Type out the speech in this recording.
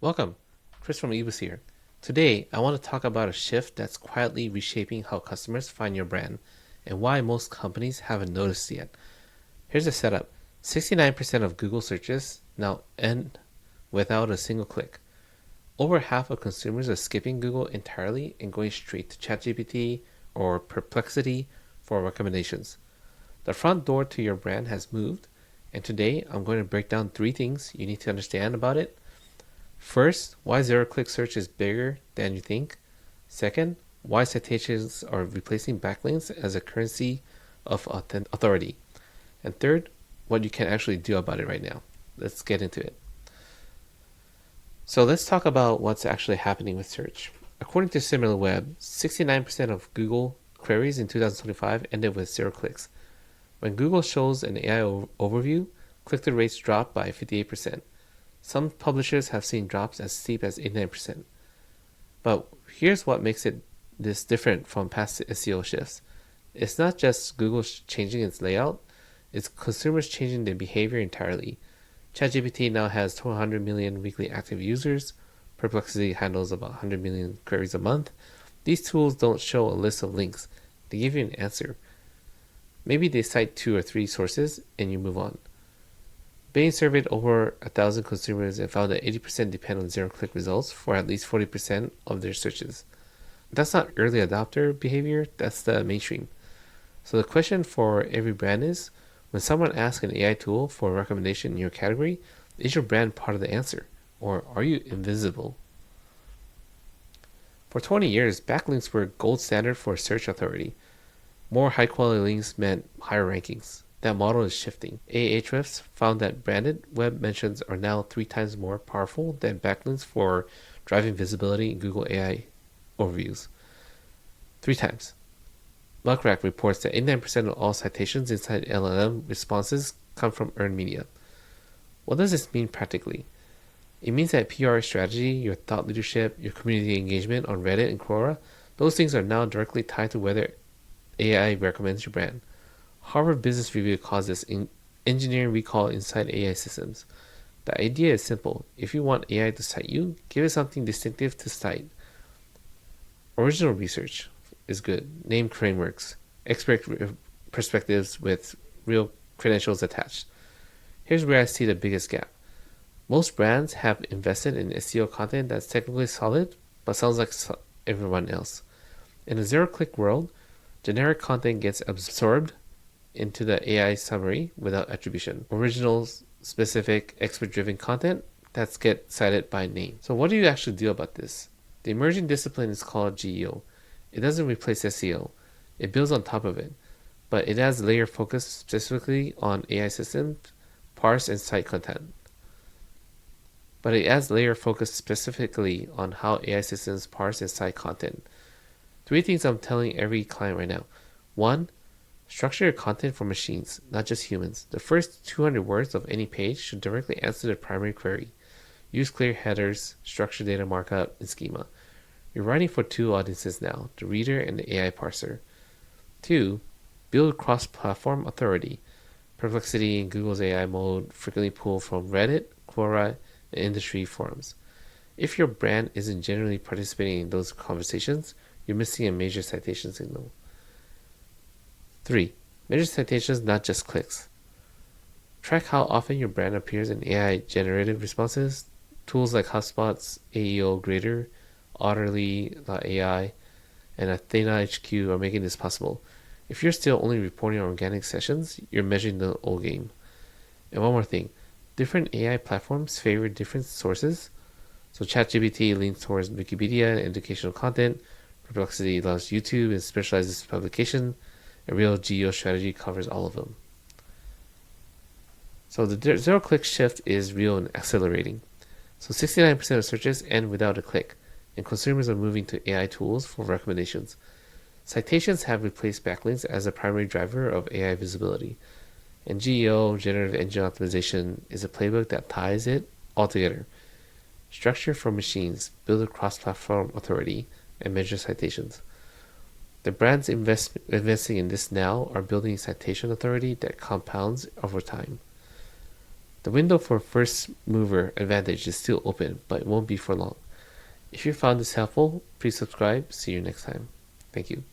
Welcome, Kris from Eboost here. Today, I want to talk about a shift that's quietly reshaping how customers find your brand and why most companies haven't noticed yet. Here's the setup. 69% of Google searches now end without a single click. Over half of consumers are skipping Google entirely and going straight to ChatGPT or Perplexity for recommendations. The front door to your brand has moved, and today I'm going to break down 3 things you need to understand about it. First, why zero-click search is bigger than you think. Second, why citations are replacing backlinks as a currency of authority. And third, what you can actually do about it right now. Let's get into it. So let's talk about what's actually happening with search. According to SimilarWeb, 69% of Google queries in 2025 ended with 0 clicks. When Google shows an AI overview, click-through rates drop by 58%. Some publishers have seen drops as steep as 89%. But here's what makes this different from past SEO shifts. It's not just Google changing its layout, it's consumers changing their behavior entirely. ChatGPT now has 200 million weekly active users. Perplexity handles about 100 million queries a month. These tools don't show a list of links. They give you an answer. Maybe they cite 2 or 3 sources and you move on. Bain surveyed over 1,000 consumers and found that 80% depend on zero-click results for at least 40% of their searches. That's not early adopter behavior, that's the mainstream. So the question for every brand is, when someone asks an AI tool for a recommendation in your category, is your brand part of the answer, or are you invisible? For 20 years, backlinks were gold standard for search authority. More high-quality links meant higher rankings. That model is shifting. Ahrefs found that branded web mentions are now 3 times more powerful than backlinks for driving visibility in Google AI overviews. 3 times. Muckrack reports that 89% of all citations inside LLM responses come from earned media. What does this mean practically? It means that PR strategy, your thought leadership, your community engagement on Reddit and Quora, those things are now directly tied to whether AI recommends your brand. Harvard Business Review calls this engineering recall inside AI systems. The idea is simple. If you want AI to cite you, give it something distinctive to cite. Original research is good. Name frameworks. Expert perspectives with real credentials attached. Here's where I see the biggest gap. Most brands have invested in SEO content that's technically solid, but sounds like everyone else. In a zero-click world, generic content gets absorbed into the AI summary without attribution. Original, specific, expert-driven content that's get cited by name. So what do you actually do about this? The emerging discipline is called GEO. It doesn't replace SEO. It builds on top of it, but it adds layer focus specifically on AI systems, parse and cite content. But it adds layer focus specifically on how AI systems parse and cite content. 3 things I'm telling every client right now. 1, structure your content for machines, not just humans. The first 200 words of any page should directly answer the primary query. Use clear headers, structured data markup, and schema. You're writing for 2 audiences now, the reader and the AI parser. 2, build cross-platform authority. Perplexity and Google's AI mode frequently pull from Reddit, Quora, and industry forums. If your brand isn't generally participating in those conversations, you're missing a major citation signal. 3, measure citations, not just clicks. Track how often your brand appears in AI generative responses. Tools like HubSpot's AEO Grader, Otterly.ai, and Athena HQ are making this possible. If you're still only reporting on organic sessions, you're measuring the old game. And one more thing, different AI platforms favor different sources. So ChatGPT leans towards Wikipedia and educational content. Perplexity loves YouTube and specializes in publication. A real GEO strategy covers all of them. So the zero-click shift is real and accelerating. So 69% of searches end without a click, and consumers are moving to AI tools for recommendations. Citations have replaced backlinks as a primary driver of AI visibility, and GEO, Generative Engine Optimization, is a playbook that ties it all together. Structure for machines, build a cross-platform authority, and measure citations. The brands investing in this now are building citation authority that compounds over time. The window for first mover advantage is still open, but it won't be for long. If you found this helpful, please subscribe. See you next time. Thank you.